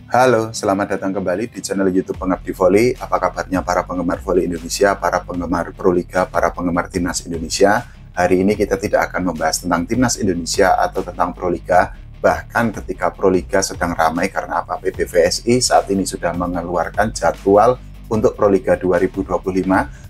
Halo, selamat datang kembali di channel YouTube Pengabdi Voli. Apa kabarnya para penggemar voli Indonesia, para penggemar Proliga, para penggemar Timnas Indonesia? Hari ini kita tidak akan membahas tentang Timnas Indonesia atau tentang Proliga. Bahkan ketika Proliga sedang ramai karena apa? PBVSI saat ini sudah mengeluarkan jadwal untuk Proliga 2025,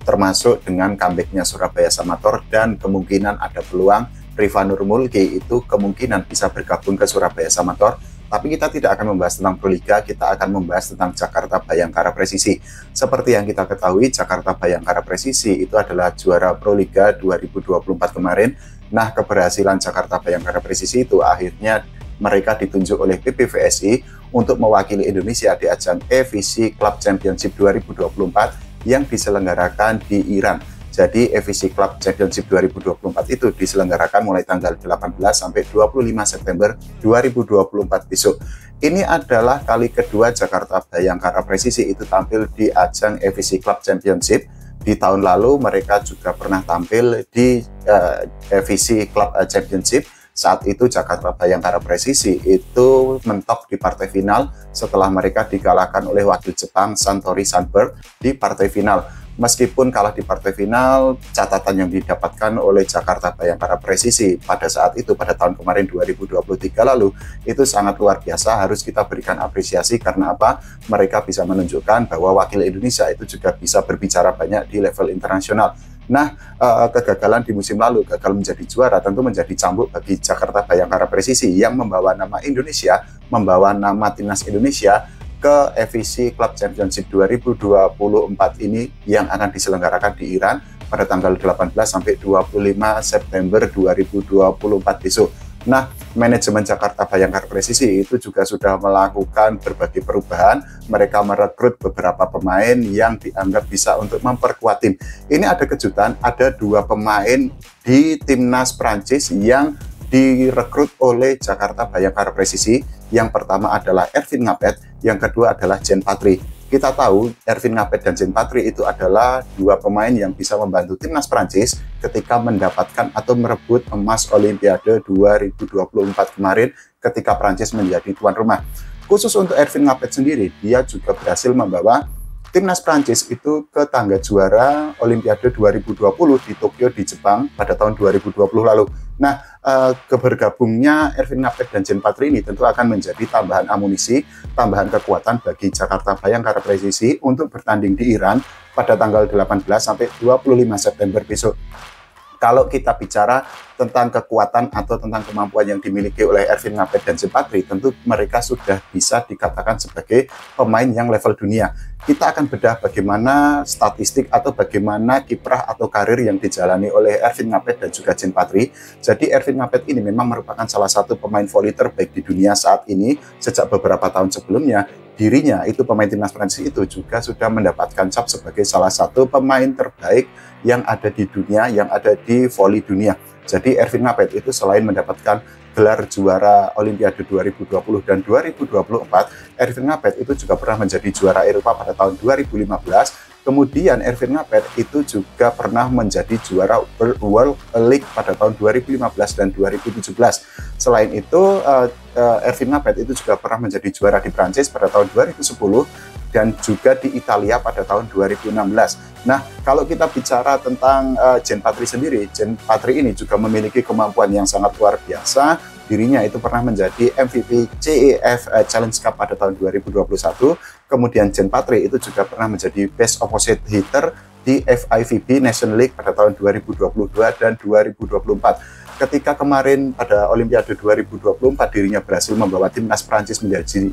termasuk dengan comeback-nya Surabaya Samator dan kemungkinan ada peluang Riva Nurmulki itu kemungkinan bisa bergabung ke Surabaya Samator. Tapi kita tidak akan membahas tentang Proliga, kita akan membahas tentang Jakarta Bayangkara Presisi. Seperti yang kita ketahui, Jakarta Bayangkara Presisi itu adalah juara Proliga 2024 kemarin. Nah, keberhasilan Jakarta Bayangkara Presisi itu akhirnya mereka ditunjuk oleh PBVSI untuk mewakili Indonesia di ajang EVC Club Championship 2024 yang diselenggarakan di Iran. Jadi EVC Club Championship 2024 itu diselenggarakan mulai tanggal 18 sampai 25 September 2024 besok. Ini adalah kali kedua Jakarta Bayangkara Presisi itu tampil di ajang EVC Club Championship. Di tahun lalu mereka juga pernah tampil di EVC Club Championship. Saat itu Jakarta Bayangkara Presisi itu mentok di partai final setelah mereka dikalahkan oleh wakil Jepang Santori Sunbird di partai final. Meskipun kalah di partai final, catatan yang didapatkan oleh Jakarta Bayangkara Presisi pada saat itu, pada tahun kemarin 2023 lalu, itu sangat luar biasa, harus kita berikan apresiasi karena apa? Mereka bisa menunjukkan bahwa wakil Indonesia itu juga bisa berbicara banyak di level internasional. Nah, kegagalan di musim lalu, gagal menjadi juara, tentu menjadi cambuk bagi Jakarta Bayangkara Presisi yang membawa nama Indonesia, membawa nama Timnas Indonesia ke EVC Club Championship 2024 ini yang akan diselenggarakan di Iran pada tanggal 18 sampai 25 September 2024 besok. Nah, manajemen Jakarta Bayangkara Presisi itu juga sudah melakukan berbagai perubahan. Mereka merekrut beberapa pemain yang dianggap bisa untuk memperkuat tim. Ini ada kejutan, ada dua pemain di Timnas Prancis yang direkrut oleh Jakarta Bayangkara Presisi. Yang pertama adalah Ervin Ngapet, yang kedua adalah Jean Patry. Kita tahu Ervin Ngapet dan Jean Patry itu adalah dua pemain yang bisa membantu Timnas Prancis ketika mendapatkan atau merebut emas Olimpiade 2024 kemarin ketika Prancis menjadi tuan rumah. Khusus untuk Ervin Ngapet sendiri, dia juga berhasil membawa Timnas Prancis itu ke tangga juara Olimpiade 2020 di Tokyo di Jepang pada tahun 2020 lalu. Nah, kebergabungnya Ervin Ngapet dan Jean Patry ini tentu akan menjadi tambahan amunisi, tambahan kekuatan bagi Jakarta Bayangkara Presisi untuk bertanding di Iran pada tanggal 18 sampai 25 September besok. Kalau kita bicara tentang kekuatan atau tentang kemampuan yang dimiliki oleh Ervin Ngapet dan Jean Patry, tentu mereka sudah bisa dikatakan sebagai pemain yang level dunia. Kita akan bedah bagaimana statistik atau bagaimana kiprah atau karir yang dijalani oleh Ervin Ngapet dan juga Jean Patry. Jadi Ervin Ngapet ini memang merupakan salah satu pemain voli terbaik di dunia saat ini. Sejak beberapa tahun sebelumnya, dirinya itu pemain Timnas Prancis itu juga sudah mendapatkan cap sebagai salah satu pemain terbaik yang ada di dunia, yang ada di voli dunia. Jadi Ervin Ngapet itu selain mendapatkan gelar juara Olimpiade 2020 dan 2024, Ervin Ngapet itu juga pernah menjadi juara Eropa pada tahun 2015. Kemudian Ervin Ngapet itu juga pernah menjadi juara World League pada tahun 2015 dan 2017. Selain itu, Ervin Ngapet itu juga pernah menjadi juara di Prancis pada tahun 2010 dan juga di Italia pada tahun 2016. Nah, kalau kita bicara tentang Jean Patry sendiri, Jean Patry ini juga memiliki kemampuan yang sangat luar biasa. Dirinya itu pernah menjadi MVP CEF Challenge Cup pada tahun 2021. Kemudian Jean Patry itu juga pernah menjadi Best Opposite Hitter di FIVB Nation League pada tahun 2022 dan 2024. Ketika kemarin pada Olimpiade 2024 dirinya berhasil membawa Timnas Prancis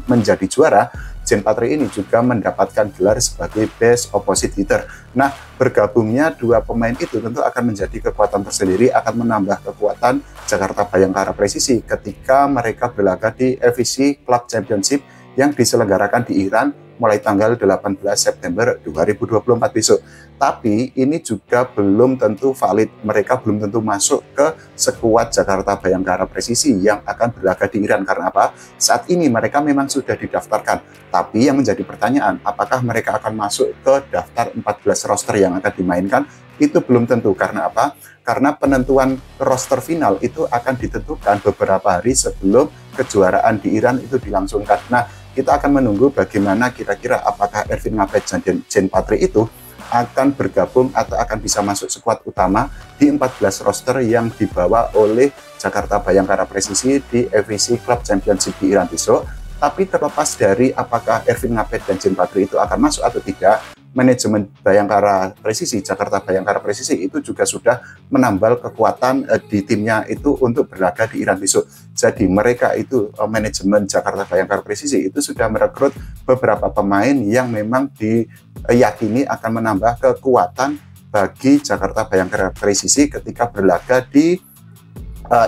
menjadi juara, Jean Patry ini juga mendapatkan gelar sebagai Best Opposite Hitter. Nah, bergabungnya dua pemain itu tentu akan menjadi kekuatan tersendiri, akan menambah kekuatan Jakarta Bayangkara Presisi ketika mereka berlaga di EVC Club Championship yang diselenggarakan di Iran mulai tanggal 18 September 2024 besok. Tapi ini juga belum tentu valid, mereka belum tentu masuk ke skuad Jakarta Bayangkara Presisi yang akan berlaga di Iran. Karena apa? Saat ini mereka memang sudah didaftarkan, tapi yang menjadi pertanyaan, apakah mereka akan masuk ke daftar 14 roster yang akan dimainkan? Itu belum tentu. Karena apa? Karena penentuan roster final itu akan ditentukan beberapa hari sebelum kejuaraan di Iran itu dilangsungkan. Nah, kita akan menunggu bagaimana kira-kira apakah Ervin Ngapet dan Jean Patri itu akan bergabung atau akan bisa masuk skuad utama di 14 roster yang dibawa oleh Jakarta Bayangkara Presisi di FEC Club Championship di Iran besok. Tapi terlepas dari apakah Ervin Ngapet dan Jean Patri itu akan masuk atau tidak, manajemen Bayangkara Presisi, Jakarta Bayangkara Presisi itu juga sudah menambal kekuatan di timnya itu untuk berlaga di Iran besok. Jadi mereka itu manajemen Jakarta Bayangkara Presisi itu sudah merekrut beberapa pemain yang memang diyakini akan menambah kekuatan bagi Jakarta Bayangkara Presisi ketika berlaga di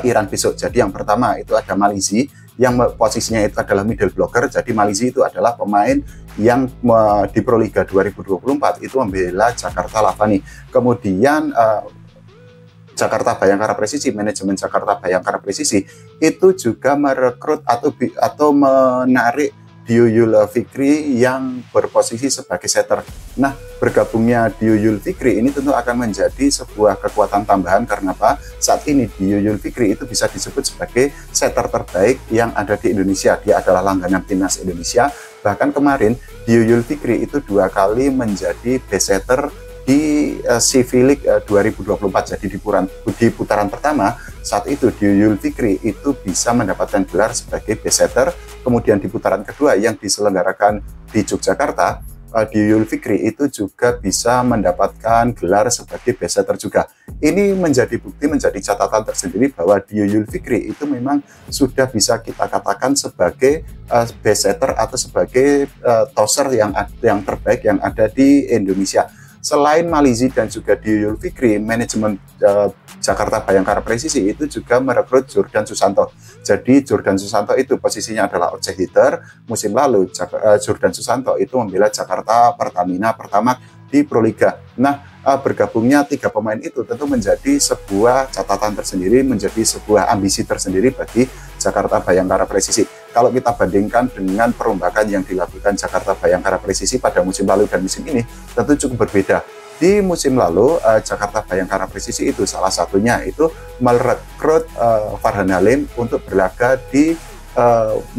Iran besok. Jadi yang pertama itu ada Malizi yang posisinya itu adalah middle blocker. Jadi Malizi itu adalah pemain yang di Proliga 2024 itu membela Jakarta Lavani. Kemudian Jakarta Bayangkara Presisi, manajemen Jakarta Bayangkara Presisi itu juga merekrut atau menarik Dioyul Fikri yang berposisi sebagai setter. Nah, bergabungnya Dioyul Fikri ini tentu akan menjadi sebuah kekuatan tambahan karena apa? Saat ini Dioyul Fikri itu bisa disebut sebagai setter terbaik yang ada di Indonesia. Dia adalah langganan timnas Indonesia. Bahkan kemarin Dioyul Fikri itu 2 kali menjadi best setter di CV League 2024. Jadi di putaran pertama saat itu Dioyul Fikri itu bisa mendapatkan gelar sebagai best setter. Kemudian di putaran kedua yang diselenggarakan di Yogyakarta, Dioyul Fikri itu juga bisa mendapatkan gelar sebagai best setter juga. Ini menjadi bukti, menjadi catatan tersendiri bahwa Dioyul Fikri itu memang sudah bisa kita katakan sebagai best setter atau sebagai tosser yang terbaik yang ada di Indonesia. Selain Malizi dan juga Dioyul Fikri, manajemen Jakarta Bayangkara Presisi itu juga merekrut Jordan Susanto. Jadi Jordan Susanto itu posisinya adalah objek hitter. Musim lalu Jordan Susanto itu membela Jakarta Pertamina Pertamax di Proliga. Nah, bergabungnya 3 pemain itu tentu menjadi sebuah catatan tersendiri, menjadi sebuah ambisi tersendiri bagi Jakarta Bayangkara Presisi. Kalau kita bandingkan dengan perombakan yang dilakukan Jakarta Bayangkara Presisi pada musim lalu dan musim ini, tentu cukup berbeda. Di musim lalu, Jakarta Bayangkara Presisi itu salah satunya itu merekrut Farhan Halim untuk berlaga di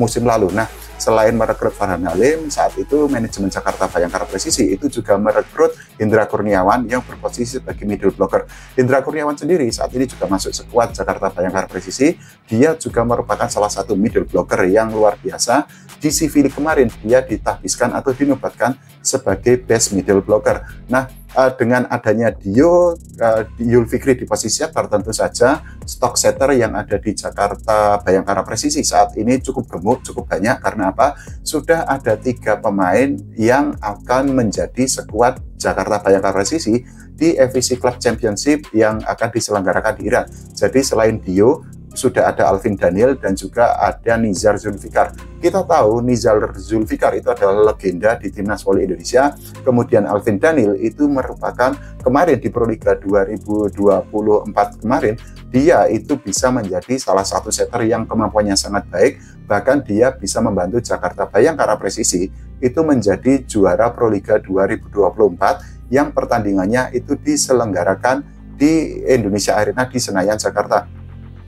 musim lalu. Nah, selain merekrut Farhan Halim, saat itu manajemen Jakarta Bayangkara Presisi itu juga merekrut Indra Kurniawan yang berposisi sebagai middle blocker. Indra Kurniawan sendiri saat ini juga masuk skuad Jakarta Bayangkara Presisi. Dia juga merupakan salah satu middle blocker yang luar biasa. Di CV kemarin dia ditahbiskan atau dinobatkan sebagai best middle blocker. Nah, dengan adanya Dioyul Fikri di posisi setter, tentu saja stok setter yang ada di Jakarta Bayangkara Presisi saat ini cukup gemuk, cukup banyak. Karena apa? Sudah ada 3 pemain yang akan menjadi skuad Jakarta Bayangkara Presisi di FEC Club Championship yang akan diselenggarakan di Iran. Jadi selain Dio, sudah ada Alvin Daniel dan juga ada Nizar Zulfikar. Kita tahu Nizar Zulfikar itu adalah legenda di timnas voli Indonesia. Kemudian Alvin Daniel itu merupakan kemarin di Proliga 2024 kemarin, dia itu bisa menjadi salah satu setter yang kemampuannya sangat baik. Bahkan dia bisa membantu Jakarta Bayangkara Presisi itu menjadi juara Proliga 2024 yang pertandingannya itu diselenggarakan di Indonesia Arena di Senayan, Jakarta.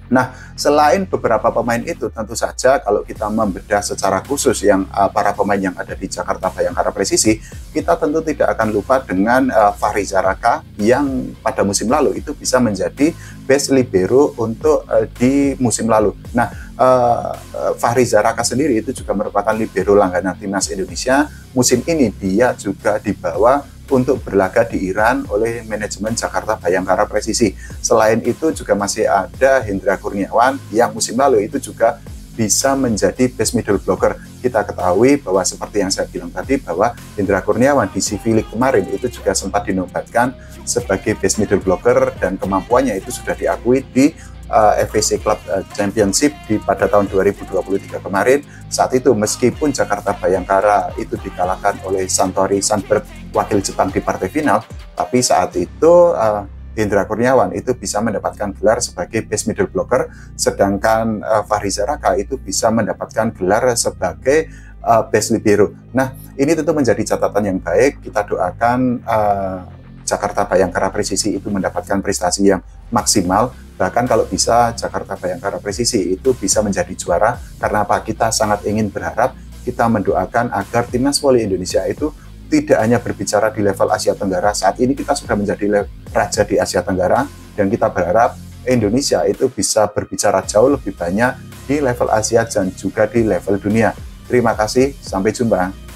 Nah, selain beberapa pemain itu, tentu saja kalau kita membedah secara khusus yang para pemain yang ada di Jakarta Bayangkara Presisi, kita tentu tidak akan lupa dengan Fahri Zaraka yang pada musim lalu itu bisa menjadi best libero untuk di musim lalu. Nah, Fahri Zaraka sendiri itu juga merupakan libero langganan timnas Indonesia. Musim ini dia juga dibawa untuk berlaga di Iran oleh manajemen Jakarta Bayangkara Presisi. Selain itu juga masih ada Hendra Kurniawan yang musim lalu itu juga bisa menjadi best middle blocker. Kita ketahui bahwa seperti yang saya bilang tadi bahwa Hendra Kurniawan di CV League kemarin itu juga sempat dinobatkan sebagai best middle blocker dan kemampuannya itu sudah diakui di FEC Club Championship pada tahun 2023 kemarin. Saat itu meskipun Jakarta Bayangkara itu dikalahkan oleh Santori Sandberg wakil Jepang di partai final, tapi saat itu Hendra Kurniawan itu bisa mendapatkan gelar sebagai best middle blocker, sedangkan Fahri Zaraka itu bisa mendapatkan gelar sebagai best libero. Nah, ini tentu menjadi catatan yang baik. Kita doakan Jakarta Bayangkara Presisi itu mendapatkan prestasi yang maksimal. Bahkan kalau bisa Jakarta Bayangkara Presisi itu bisa menjadi juara. Karena apa? Kita sangat ingin berharap kita mendoakan agar timnas voli Indonesia itu tidak hanya berbicara di level Asia Tenggara. Saat ini kita sudah menjadi raja di Asia Tenggara, dan kita berharap Indonesia itu bisa berbicara jauh lebih banyak di level Asia dan juga di level dunia. Terima kasih, sampai jumpa.